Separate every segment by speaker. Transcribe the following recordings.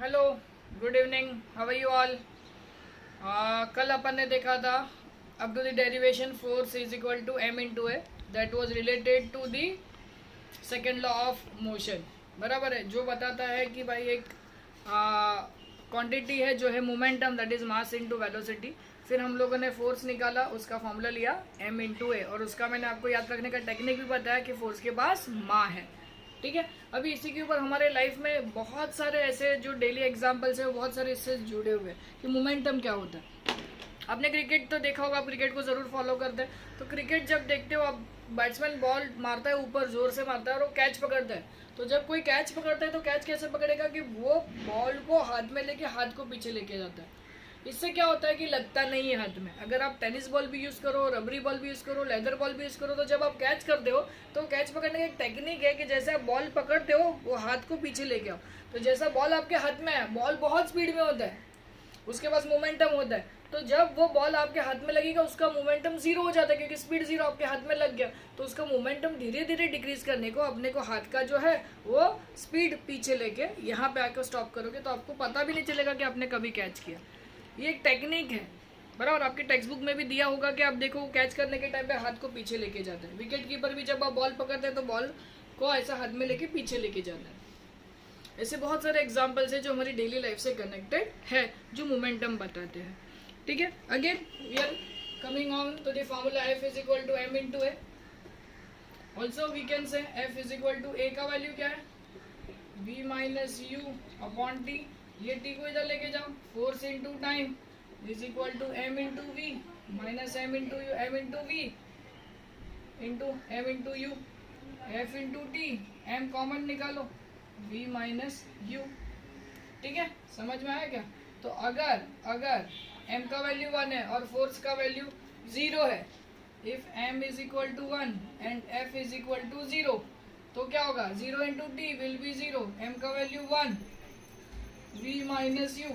Speaker 1: Hello, good evening, how are you all. कल अपन ने देखा था up to the derivation force is equal to m into a, that was related to the second law of motion. बराबर है, जो बताता है कि भाई एक क्वांटिटी है जो है momentum, that is mass into velocity. फिर हम लोगों ने फोर्स निकाला, उसका फॉर्मूला लिया एम इंटू ए, और उसका मैंने आपको याद रखने का टेक्निक भी बताया कि फोर्स के पास मा है। ठीक है, अभी इसी के ऊपर हमारे लाइफ में बहुत सारे ऐसे जो डेली एग्जांपल्स है वो बहुत सारे इससे जुड़े हुए हैं कि मोमेंटम क्या होता है। आपने क्रिकेट तो देखा होगा, क्रिकेट को जरूर फॉलो करते हैं। तो क्रिकेट जब देखते हो आप, बैट्समैन बॉल मारता है, ऊपर जोर से मारता है और वो कैच पकड़ता है। तो जब कोई कैच पकड़ता है तो कैच कैसे पकड़ेगा कि वो बॉल को हाथ में लेके हाथ को पीछे लेके जाता है। इससे क्या होता है कि लगता नहीं है हाथ में। अगर आप टेनिस बॉल भी यूज़ करो, रबरी बॉल भी यूज़ करो, लेदर बॉल भी यूज़ करो, तो जब आप कैच करते हो तो कैच पकड़ने की एक टेक्निक है कि जैसे आप बॉल पकड़ते हो वो हाथ को पीछे लेके आओ। तो जैसा बॉल आपके हाथ में है, बॉल बहुत स्पीड में होता है, उसके पास मोमेंटम होता है। तो जब वो बॉल आपके हाथ में लगेगा उसका मोमेंटम जीरो हो जाता है, क्योंकि स्पीड जीरो आपके हाथ में लग गया। तो उसका मोमेंटम धीरे धीरे डिक्रीज करने को अपने को हाथ का जो है वो स्पीड पीछे लेके यहाँ पे आकर स्टॉप करोगे तो आपको पता भी नहीं चलेगा कि आपने कभी कैच किया। ये एक टेक्निक है, बराबर। आपके टेक्स्ट बुक में भी दिया होगा कि आप देखो कैच करने के टाइम पे हाथ को पीछे लेके जाते हैं। विकेट कीपर भी जब आप बॉल पकड़ते हैं तो बॉल को ऐसा हाथ में लेके पीछे लेके जाता है। ऐसे बहुत सारे एग्जाम्पल्स है जो हमारी डेली लाइफ से कनेक्टेड है, जो मोमेंटम बताते हैं। ठीक है, again we are coming on to the formula F is equal to m into a. Also we can say F is equal to a का वैल्यू क्या है, v minus u upon t. ये t को इधर लेके जाओ, force into time is equal to m into v minus m into u, m into v into m into u, F into t. एम common निकालो, v minus you. ठीक है, समझ में आया क्या। तो अगर m का वैल्यू 1 है और फोर्स का वैल्यू 0 है, if m is equal to 1 and f is equal to 0, तो क्या होगा, 0 into t will be 0, m का value 1, v minus u,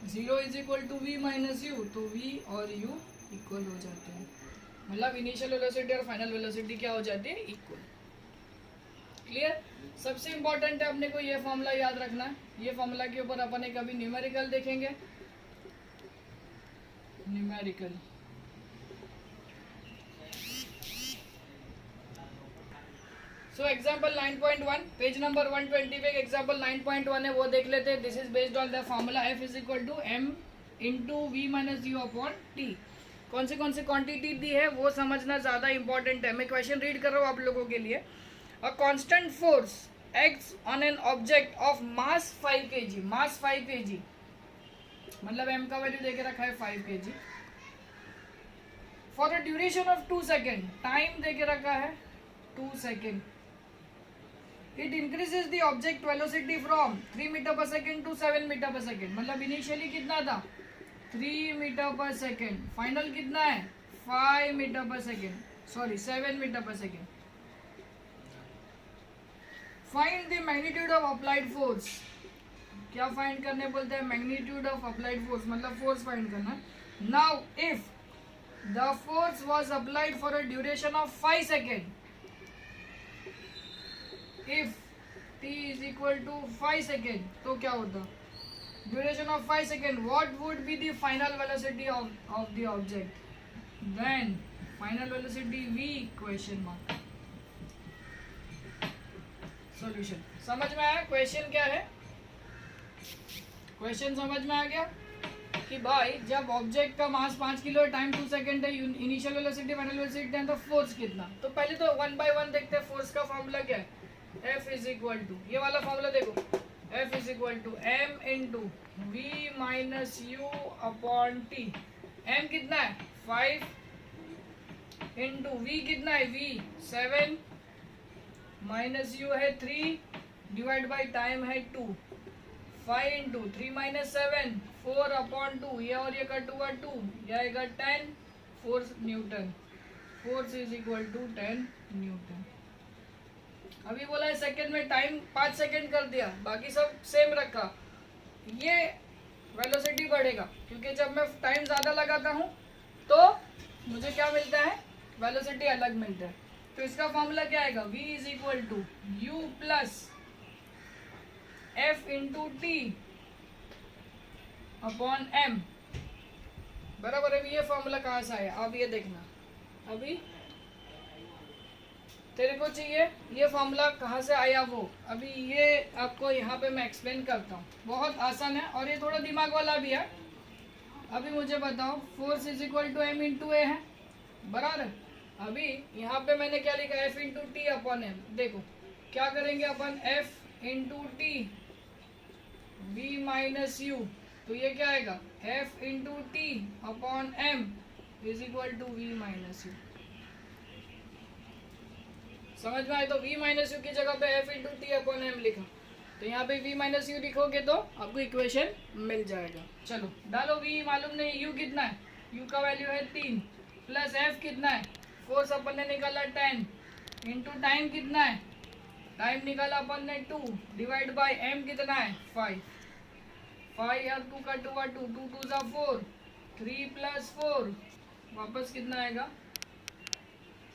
Speaker 1: 0 is equal to v minus u, तो v और u इक्वल हो जाते हैं। मतलब इनिशियल वेलोसिटी और फाइनल वेलोसिटी क्या हो जाती है, इक्वल। क्लियर। सबसे इंपॉर्टेंट है अपने को ये फॉर्मूला याद रखना है। ये फॉर्मूला के ऊपर अपन एक अभी न्यूमेरिकल देखेंगे, numerical. So example 9.1 page number 120 पे एग्जांपल 9.1 है, वो देख लेते हैं। This is based on the formula F is equal to m into v minus u upon t. कौन से क्वांटिटी दी है वो समझना ज्यादा इंपॉर्टेंट है। मैं क्वेश्चन रीड कर रहा हूँ आप लोगों के लिए। A constant force acts on an object of mass 5 kg, mass 5 kg, मतलब m का वैल्यू देके रखा है 5 kg, for a duration of 2 second, time देके रखा है 2 सेकेंड। It increases the object velocity from 3 metre per second to 7 metre per second. मतलब इनिशियली कितना था, 3 मीटर पर सेकेंड, फाइनल कितना है 5 metre per second, sorry 7 metre per second. Find the magnitude of applied force. क्या find करने बोलते हैं, magnitude of applied force, मतलब फोर्स फाइंड करना। Now if the force was applied for a duration of 5 second, if t is equal to 5 second, तो क्या होता, duration of 5 second, what would be the final velocity of the object, then final velocity v question mark. Solution समझ में आया, question क्या है, question समझ में आ गया कि भाई जब ऑब्जेक्ट का मास 5 किलो, टाइम 2 सेकेंड है, इनिशियल वेलोसिटी फाइनल वेलोसिटी है, तो फोर्स कितना। तो पहले तो 1 बाय 1 देखते हैं। फोर्स का फॉर्मूला क्या है, F इज इक्वल टू, ये वाला फॉर्मूला देखो, F is equal to m into v minus u upon t. m कितना है 5 इंटू वी कितना है v 7 माइनस यू है 3 डिवाइड बाई टाइम है 2, 5 इंटू 3 माइनस 7 4 अपॉन 2, ये और ये कट हुआ 2, ये आएगा 10 force newton, force is equal to 10 newton. अभी बोला है सेकंड में, टाइम 5 सेकंड कर दिया, बाकी सब सेम रखा। ये वेलोसिटी बढ़ेगा क्योंकि जब मैं टाइम ज्यादा लगाता हूँ तो मुझे क्या मिलता है, वेलोसिटी अलग मिलता है। तो इसका फॉर्मूला क्या आएगा, v is equal to u plus f into t upon m, बराबर। अभी ये फॉर्मूला कहाँ से आया, अब ये देखना। अभी तेरे को चाहिए ये फॉर्मूला कहाँ से आया वो, अभी ये आपको यहाँ पे मैं एक्सप्लेन करता हूँ। बहुत आसान है और ये थोड़ा दिमाग वाला भी है। अभी मुझे बताओ, force is equal to m into a है, बराबर। अभी यहाँ पे मैंने क्या लिखा, F into t upon m. देखो क्या करेंगे अपन, F into t v minus u, तो ये क्या आएगा, F into t upon m is equal to v minus u. समझ में आए? तो v माइनस यू की जगह पे f into t upon m लिखा, तो यहाँ पे v माइनस यू लिखोगे तो आपको इक्वेशन मिल जाएगा। चलो डालो, v मालूम नहीं, u कितना है, u का वैल्यू है 3, प्लस f कितना है, फोर्स अपन ने निकाला 10, इंटू टाइम कितना है, टाइम निकाला अपन ने 2, डिवाइड बाय m कितना है 5, 5 और 2 का 2 और 2, 2 2 जा 4, 3 प्लस 4 वापस कितना आएगा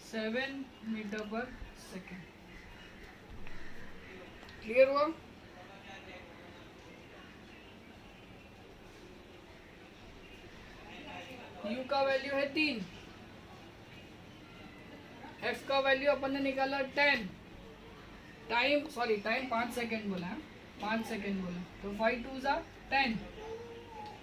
Speaker 1: 7 मीटर पर सेकेंड। क्लियर हुआ? u का वैल्यू है 3, f का वैल्यू अपन ने निकाला 10, टाइम सॉरी टाइम 5 सेकेंड बोला है, 5 सेकेंड बोला, तो 5 2 जा 10,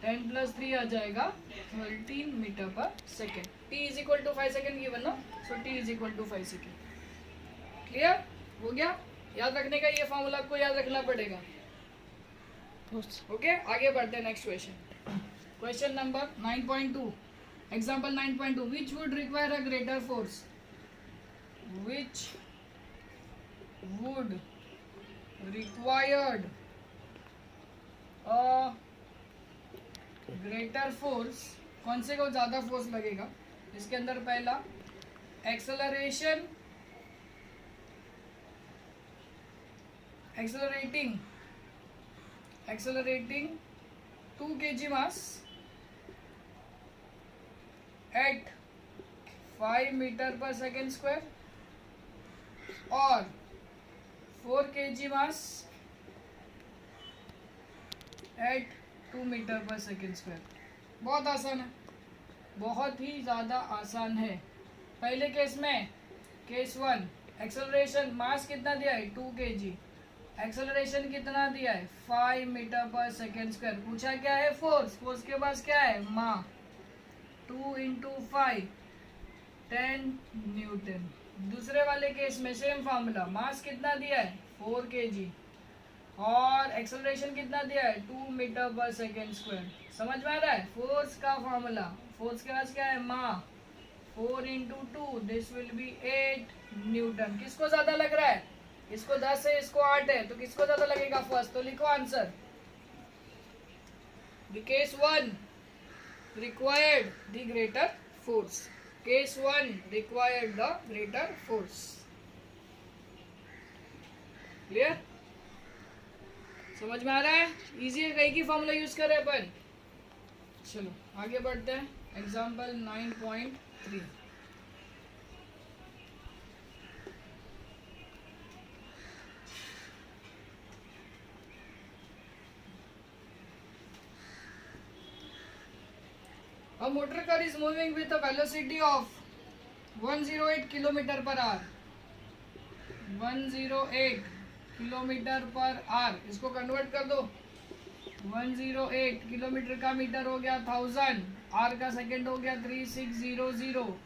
Speaker 1: 10 प्लस 3 आ जाएगा 13 metre per second. t is equal to 5 second given ना, so t is equal to 5 second. Clear हो गया? याद रखने का ये फॉर्मूला आपको याद रखना पड़ेगा। ओके आगे बढ़ते हैं next question. Question number 9.2, example 9.2, which would require a greater force, which would required a greater force, कौन से को ज्यादा फोर्स लगेगा इसके अंदर, पहला acceleration accelerating 2 kg mass at 5 meter per second square और 4 kg mass at 2 meter per second square। बहुत आसान है, बहुत ही ज़्यादा आसान है। पहले केस में, केस 1, एक्सेलरेशन मास कितना दिया है 2 kg, एक्सेलरेशन कितना दिया है 5 मीटर पर सेकेंड स्क्वायर, पूछा क्या है फोर्स, फोर्स के पास क्या है मा, 2 इंटू 5 10 न्यूटन। दूसरे वाले केस में सेम फार्मूला, मास कितना दिया है 4 kg और एक्सेलरेशन कितना दिया है 2 मीटर पर सेकेंड स्क्वायर। समझ में आ रहा है? फोर्स का फार्मूला, फोर्स के पास क्या है मा, 4 into 2 this will B 8 Newton. किसको ज्यादा लग रहा है, इसको 10 है इसको 8 है, तो किसको ज्यादा लगेगा फर्स्ट, तो लिखो answer. The case 1 required the greater force, case 1 required the greater force. Clear? समझ में आ रहा है? इजी है, कहीं की फॉर्मूला यूज करें अपन। चलो आगे बढ़ते हैं, example 9.3। A motor car is moving with a velocity of 108 kilometre per hour, 108 kilometre per hour. इसको कन्वर्ट कर दो, 108 किलोमीटर का मीटर हो गया 1000, आर का सेकंड हो गया 3600,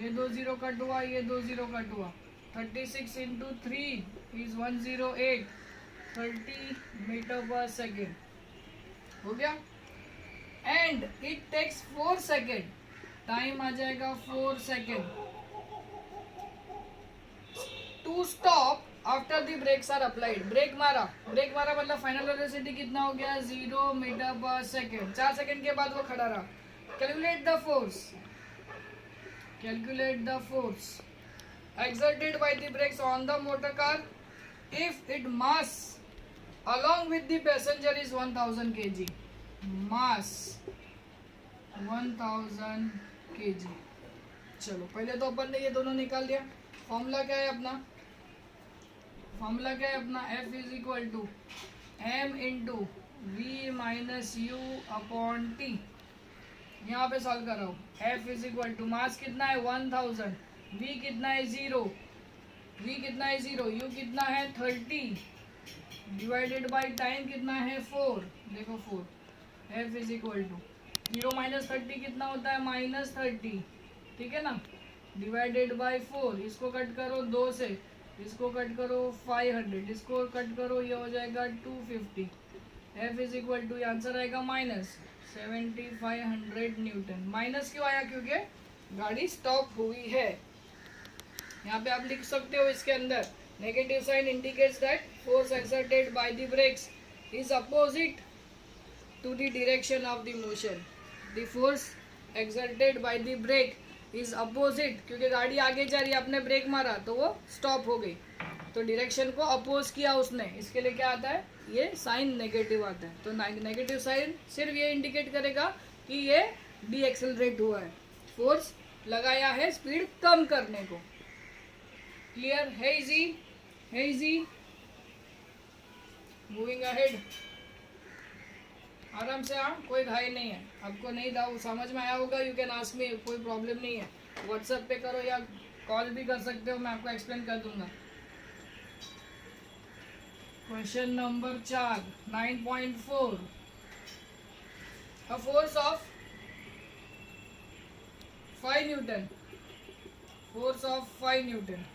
Speaker 1: ये 2 0 कट हुआ, ये 2 0 कट हुआ, 36 into 3 is 108, 30 metre per second हो गया। And it takes 4 second, time आ जाएगा 4 second to stop after the brakes are applied. Brake मारा मतलब फाइनल वेलोसिटी कितना हो गया 0 मीटर पर सेकेंड, 4 सेकेंड के बाद वो खड़ा रहा। Calculate the force exerted by the brakes on the motor car if its mass along with the passenger is 1000 kg, mass 1000 kg। चलो पहले तो अपन ने ये दोनों निकाल दिया। फॉर्मूला क्या है अपना, F is equal to m into v minus u upon t. यहाँ पे सॉल्व कर रहा हूँ। F is equal to mass कितना है 1000, v कितना है 0, v कितना है 0, u कितना है 30 डिवाइडेड बाई टाइम कितना है 4, देखो 4। F is equal to 0 minus 30 कितना होता है -30, ठीक है ना, डिवाइडेड बाई 4। इसको कट करो 2 से, इसको कट करो 500, इसको कट करो, ये हो जाएगा 250। F is equal to answer आएगा -7500 न्यूटन। माइनस क्यों आया? क्योंकि गाड़ी स्टॉप हुई है। यहाँ पे आप लिख सकते हो इसके अंदर negative sign indicates that force exerted by the brakes is opposite to the direction of the motion. The force exerted by the brake is opposite, क्योंकि गाड़ी आगे जा रही है, आपने ब्रेक मारा तो वो स्टॉप हो गई, तो डायरेक्शन को अपोज किया उसने। इसके लिए क्या आता है? ये साइन नेगेटिव आता है। तो नेगेटिव साइन सिर्फ ये इंडिकेट करेगा कि ये डी एक्सेलरेट हुआ है, फोर्स लगाया है स्पीड कम करने को। क्लियर है? इजी है, इजी। मूविंग अहेड, आराम से। हाँ, कोई घाई नहीं है। आपको नहीं था समझ में आया होगा, यू कैन आस्क मी, कोई प्रॉब्लम नहीं है। व्हाट्सएप पे करो या कॉल भी कर सकते हो, मैं आपको एक्सप्लेन कर दूंगा। Question number 4 9.4। A force of 5 Newton, force of 5 Newton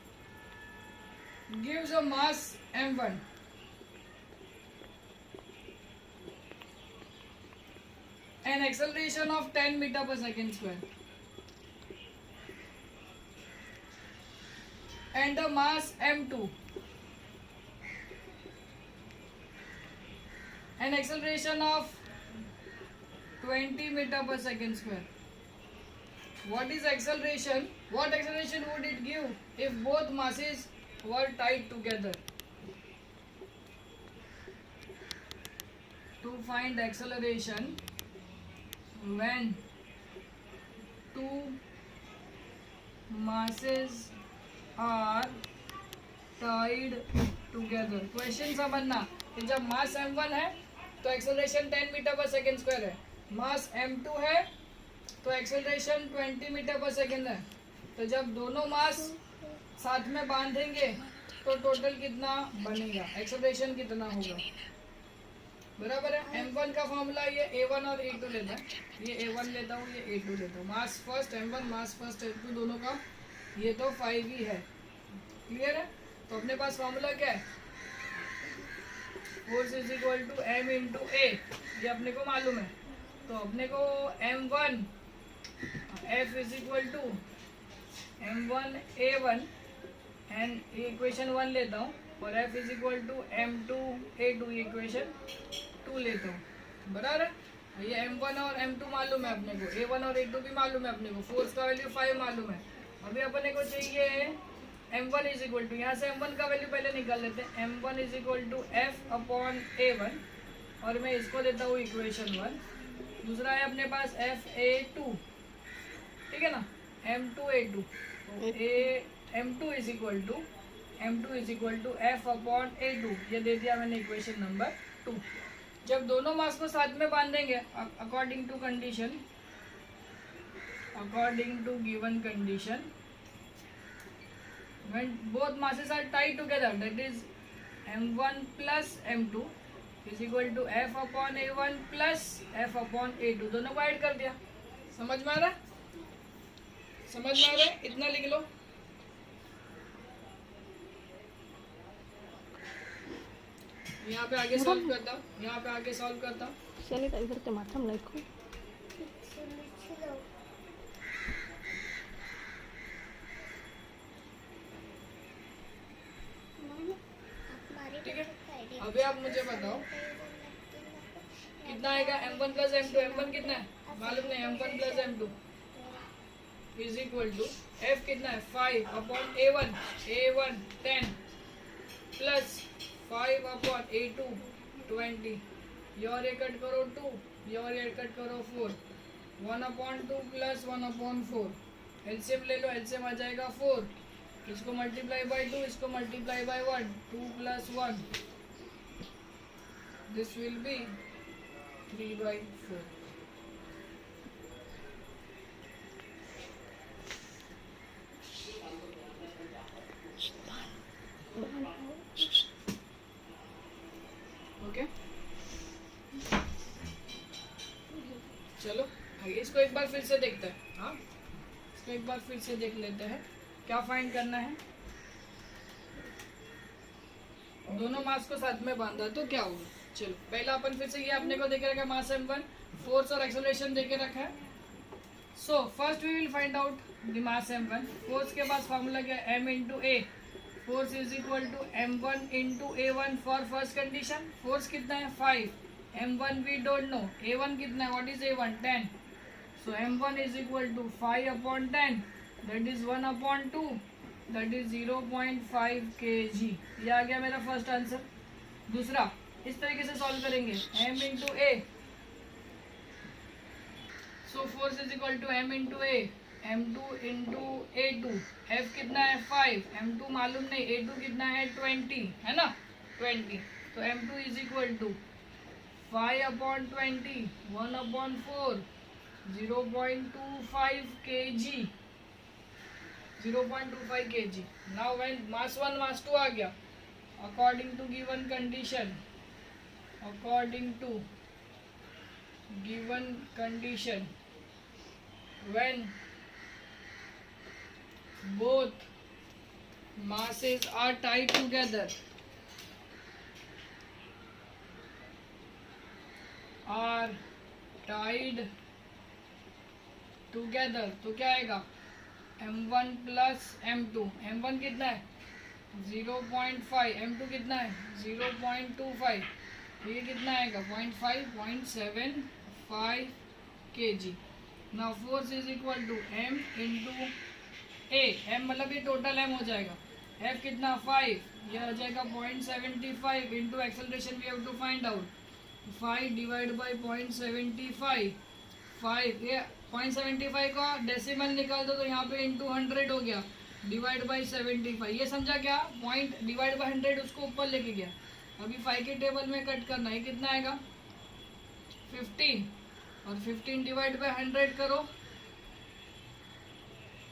Speaker 1: gives a mass m1 an acceleration of 10 meter per second square and a mass m2 an acceleration of 20 meter per second square. What is acceleration? What acceleration would it give if both masses were tied together? To find acceleration when two masses are tied together. Question समझना कि जब मास m1 है तो acceleration 10 metre per second square है, मास m2 है तो acceleration 20 metre per second है। तो जब दोनों मास साथ में बांधेंगे तो टोटल कितना बनेगा, एक्सेलरेशन कितना होगा? बराबर है। m1 का फॉर्मूला ये a1 और a2 लेता है, ये a1 लेता हूँ, ये a2 लेता हूँ। मास फर्स्ट m1, मास फर्स्ट m2 दोनों का ये तो 5 ही है। क्लियर है? तो अपने पास फॉर्मूला क्या है? Force is equal to m into a, ये अपने को मालूम है। तो अपने को m1 f is equal to m1 a1 and equation 1 लेता हूँ, और f is equal to m2 a2 equation 2 लेता हूँ। बराबर है। ये m1 और m2 मालूम है अपने को, a1 और a2 भी मालूम है अपने को, फोर्स का वैल्यू 5 मालूम है। अभी अपने को चाहिए m1 इज इक्वल टू, यहाँ से m1 का वैल्यू पहले निकाल लेते हैं। m1 is equal to f upon a1, और मैं इसको देता हूँ इक्वेशन 1। दूसरा है अपने पास fa2, ठीक है ना, m2 a2, m2 is equal to f upon a2, ये दे दिया मैंने इक्वेशन नंबर 2। जब दोनों मास को साथ में बांधेंगे according to condition, according to given condition, when both masses are tied together, that is m1 plus m2 is equal to f upon a1 plus f upon a2, दोनों को ऐड कर दिया। समझ में आ रहा है? समझ में आ रहा है? इतना लिख लो। यहाँ पे आगे सॉल्व करता हूँ, यहाँ पे आगे सॉल्व करता हूँ।
Speaker 2: सैनिटाइजर के माध्यम लाइक
Speaker 1: ठीक है, अभी आप मुझे बताओ कितना आएगा m1 प्लस m2। m1 कितना है मालूम नहीं, m1 plus m2 is equal to f कितना है 5 upon a1, a1 10 plus 5 upon a2 20, ये और ये कट करो 2, ये और ये कट करो 4, 1 अपॉन 2 प्लस 1 अपॉन 4, एलसीएम ले लो, एलसीएम आ जाएगा 4, इसको मल्टीप्लाई बाय 2, इसको multiply by 1, 2 plus 1 this will B 3/4. Okay, चलो आइए इसको एक बार फिर से देखते हैं. हाँ, इसको एक बार फिर से देख लेते हैं. क्या फाइंड करना है? दोनों मास को साथ में बांधा तो क्या होगा. चलो पहला अपन फिर से ये अपने को देखे रखा है मास m1, फोर्स और एक्सेलरेशन देके रखा है. So first we will find out the mass m1. Force के पास फॉर्मूला क्या है? m into a. Force is equal to m1 into a1 for first condition. Force कितना है? 5. m1 we don't know. a1 कितना है? What is a1? 10. So m1 is equal to 5 upon 10, that is 1 upon 2, that is 0.5 kg. ये आ गया मेरा first answer. दूसरा इस तरीके से सॉल्व करेंगे. m into a. So force is equal to m into a. m2 into a2. f कितना है? 5. m2 मालूम नहीं. a2 कितना है? 20 है ना, 20. तो m2 is equal to 5 upon 20, 1 upon 4, 0.25 kg. 0.25 kg. Now when mass 1 mass 2 आ गया, according to given condition, when both masses are tied together, तो क्या आएगा? m1 plus m2. m1 कितना है? 0.5. m2 कितना है? 0.25. तो ये कितना आएगा? 0.75 kg. Now force is equal to m into a. m मतलब ये टोटल m हो जाएगा. f कितना? 5. ये हो जाएगा 0.75 into acceleration we have to find out. 5 divide by 0.75. 5 ये 0.75 का डेसिमल निकाल दो तो यहाँ पे इंटू 100 हो गया, डिवाइड बाई 75. ये समझा क्या? पॉइंट डिवाइड बाई 100 उसको ऊपर लेके गया. अभी 5 के टेबल में कट करना है. कितना आएगा? 15. और 15 डिवाइड बाई 100 करो,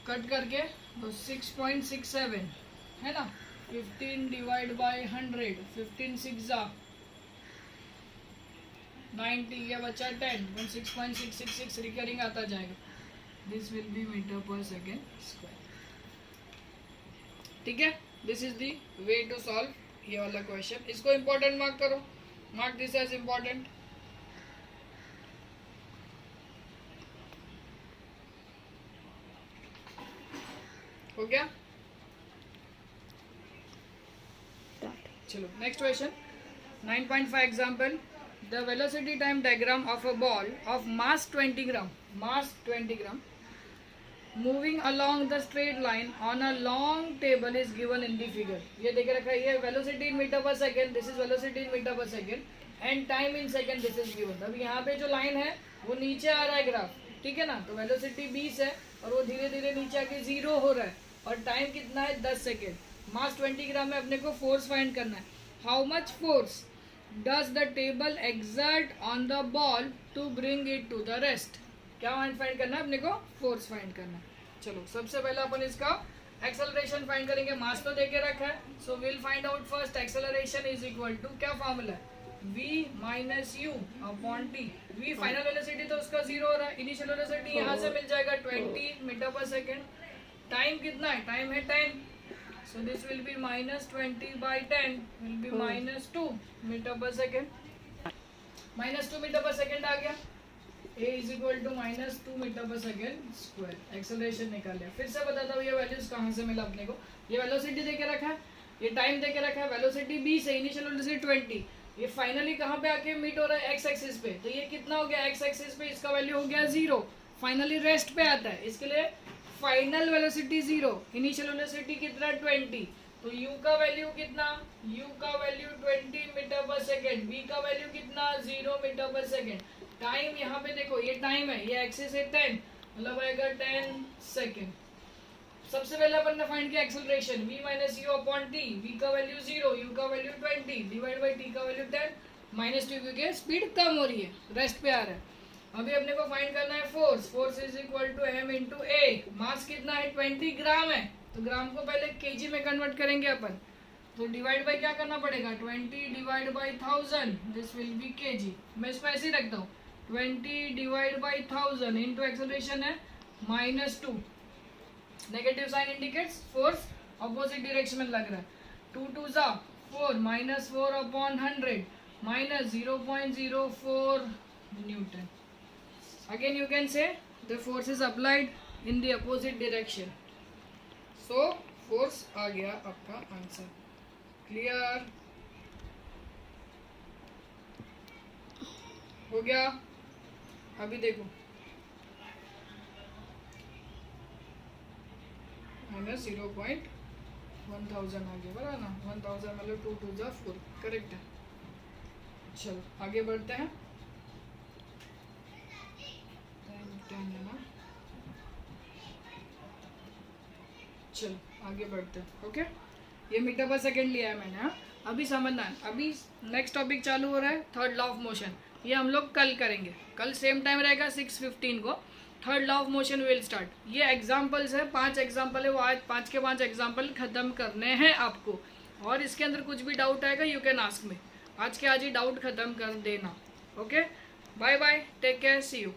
Speaker 1: कट करके तो 6.67 है ना. 15 डिवाइड बाई 100, 15 6 जा 90. ये बचा 10. 6.666 रिकरिंग आता जाएगा. This will be metre per second square. ठीक है, this is the way to solve ये वाला क्वेश्चन. इसको इम्पोर्टेंट मार्क करो. Mark this as important. हो गया. चलो next question. 9.5 example. The velocity time diagram of a ball of mass 20 gram moving along the straight line on a long table is given in the figure. ये देखे रखा है. ये velocity in meter per second, this is velocity in meter per second, and time in second this is given. अब यहाँ पे जो line है वो नीचे आ रहा है ग्राफ. ठीक है ना. तो वेलोसिटी 20 है और वो धीरे धीरे नीचे आके 0 हो रहा है और टाइम कितना है? 10 सेकेंड. मास 20 ग्राम में अपने को फोर्स फाइंड करना है. How much force does the table exert on the ball to bring it to the rest? क्या फाइंड करना है अपने को? फोर्स फाइंड करना है. चलो सबसे पहले अपन इसका एक्सेलरेशन फाइंड करेंगे. मास तो देके रखा है, so will find out first acceleration is equal to क्या फॉर्मूला है? v minus u upon t. v final velocity तो उसका 0 हो रहा है. इनिशियल वेलोसिटी यहाँ से मिल जाएगा 20 मीटर पर सेकेंड. टाइम कितना है? टाइम है 10. So this will be minus 20 by 10 will be minus 2 meter per second. Minus 2 meter per second आ गया. A is equal to minus 2 meter per second square. Acceleration निकाल लिया. फिर से बताता हूँ ये वैल्यूज कहाँ से मिला अपने को. ये वेलोसिटी देके रखा है, ये टाइम देके रखा है. वेलोसिटी 20 है, इनिशियल वेलोसिटी 20. ये फाइनली कहाँ पे आके मीट हो रहा है? एक्स एक्सिस पे. तो ये कितना हो गया? एक्स एक्सिस पे इसका वैल्यू हो गया 0. फाइनली रेस्ट पे आता है. इसके लिए फाइनल वेलोसिटी 0, इनिशियल वेलोसिटी कितना? 20. तो u का वैल्यू कितना? u का value 20 metre per second. v का वैल्यू कितना? 0 मीटर पर सेकेंड. टाइम यहाँ पे देखो, ये टाइम है, ये एक्सिस है 10, मतलब आएगा 10 सेकेंड. सबसे पहले अपन ने फाइंड किया acceleration v minus u upon t. v का वैल्यू 0, u का वैल्यू 20 डिवाइड बाई t का वैल्यू 10. -2 क्योंकि स्पीड कम हो रही है, रेस्ट पे आ रहा है। अभी अपने को फाइंड करना है force is equal to m into ए। मास कितना है? 20 ग्राम है, तो ग्राम को पहले केजी में कन्वर्ट करेंगे अपन, तो डिवाइड बाय क्या करना पड़ेगा? 20 divide by 1000, this will B KG. मैं इसको ऐसे ही रखता हूँ, 20 डिवाइड बाई 1000 इंटू एक्सेलरेशन है -2, negative sign indicates force opposite direction में लग रहा है। 2 2 जा 4, -4 upon 100 minus 0.04 Newton. Again you can say the force is applied in the opposite direction. So force आ गया आपका आंसर। क्लियर हो गया? अभी देखो -0.1000 आ गया, बराबर ना? 1000 मतलब 2 2 जा 4, करेक्ट है। चलो आगे बढ़ते हैं। 10 है ना? चलो आगे बढ़ते हैं। ओके, ये मीटर पर सेकेंड लिया है मैंने। हाँ, अभी समझना है। अभी नेक्स्ट टॉपिक चालू हो रहा है, थर्ड लॉ ऑफ मोशन। ये हम लोग कल करेंगे, कल सेम टाइम रहेगा 6:15 को। Third law of motion will start. ये एग्जाम्पल्स है, 5 एग्जाम्पल है, वो आज 5 के 5 एग्जाम्पल खत्म करने हैं आपको। और इसके अंदर कुछ भी डाउट आएगा यू कैन आस्क मी। आज के आज ही डाउट खत्म कर देना। Okay, bye bye, take care, see you.